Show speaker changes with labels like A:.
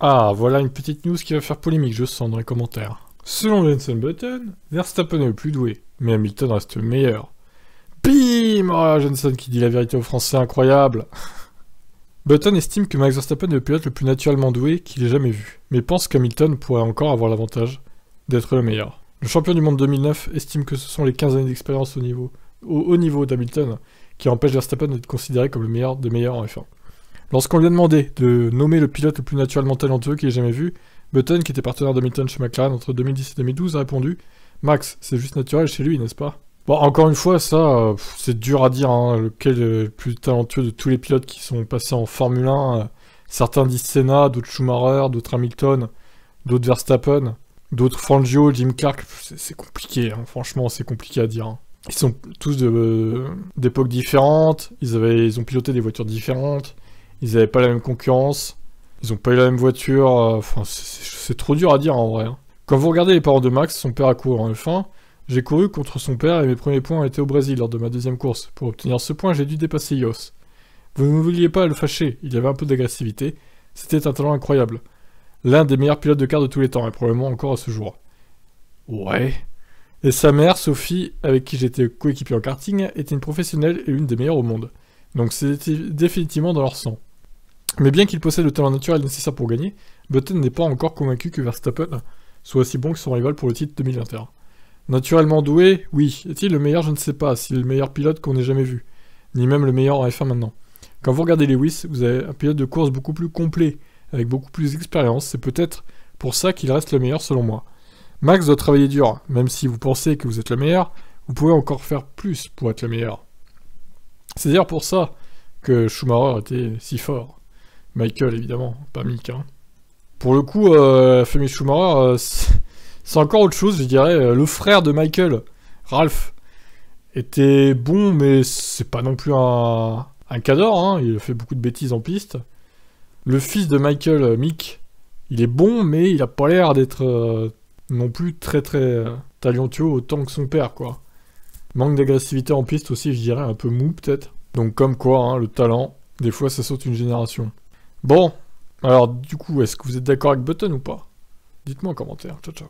A: Ah, voilà une petite news qui va faire polémique, je sens dans les commentaires. Selon Jenson Button, Verstappen est le plus doué, mais Hamilton reste le meilleur. Bim! Oh, Jenson qui dit la vérité aux Français, incroyable. Button estime que Max Verstappen est le pilote le plus naturellement doué qu'il ait jamais vu, mais pense qu'Hamilton pourrait encore avoir l'avantage d'être le meilleur. Le champion du monde 2009 estime que ce sont les 15 années d'expérience au haut niveau d'Hamilton qui empêchent Verstappen d'être considéré comme le meilleur des meilleurs en F1. Lorsqu'on lui a demandé de nommer le pilote le plus naturellement talentueux qu'il ait jamais vu, Button, qui était partenaire d'Hamilton chez McLaren entre 2010 et 2012, a répondu « Max, c'est juste naturel chez lui, n'est-ce pas ?» Bon, encore une fois, ça, c'est dur à dire, hein, lequel est le plus talentueux de tous les pilotes qui sont passés en Formule 1. Certains disent Senna, d'autres Schumacher, d'autres Hamilton, d'autres Verstappen, d'autres Fangio, Jim Clark. C'est compliqué, hein, franchement, c'est compliqué à dire. Hein. Ils sont tous d'époques différentes, ils ont piloté des voitures différentes, ils n'avaient pas la même concurrence, ils n'ont pas eu la même voiture, enfin, c'est trop dur à dire en vrai. Hein. Quand vous regardez les parents de Max, son père a couru en F1, j'ai couru contre son père et mes premiers points étaient au Brésil lors de ma deuxième course. Pour obtenir ce point, j'ai dû dépasser Ios. Vous ne vouliez pas le fâcher, il y avait un peu d'agressivité, c'était un talent incroyable. L'un des meilleurs pilotes de kart de tous les temps, et probablement encore à ce jour. Ouais. Et sa mère, Sophie, avec qui j'étais coéquipier en karting, était une professionnelle et l'une des meilleures au monde. Donc c'était définitivement dans leur sang. Mais bien qu'il possède le talent naturel nécessaire pour gagner, Button n'est pas encore convaincu que Verstappen soit aussi bon que son rival pour le titre 2021. Naturellement doué, oui. Est-il le meilleur? Je ne sais pas. S'il est le meilleur pilote qu'on ait jamais vu. Ni même le meilleur en F1 maintenant. Quand vous regardez Lewis, vous avez un pilote de course beaucoup plus complet, avec beaucoup plus d'expérience. C'est peut-être pour ça qu'il reste le meilleur selon moi. Max doit travailler dur. Même si vous pensez que vous êtes le meilleur, vous pouvez encore faire plus pour être le meilleur. C'est d'ailleurs pour ça que Schumacher était si fort. Michael, évidemment, pas Mick. Hein. Pour le coup, la famille Schumacher, c'est encore autre chose, je dirais. Le frère de Michael, Ralph, était bon, mais c'est pas non plus un cador. Hein. Il a fait beaucoup de bêtises en piste. Le fils de Michael, Mick, il est bon, mais il a pas l'air d'être non plus très talentueux autant que son père, quoi. Manque d'agressivité en piste aussi, je dirais, un peu mou peut-être. Donc comme quoi, hein, le talent, des fois ça saute une génération. Bon, alors du coup, est-ce que vous êtes d'accord avec Button ou pas? Dites-moi en commentaire, ciao ciao.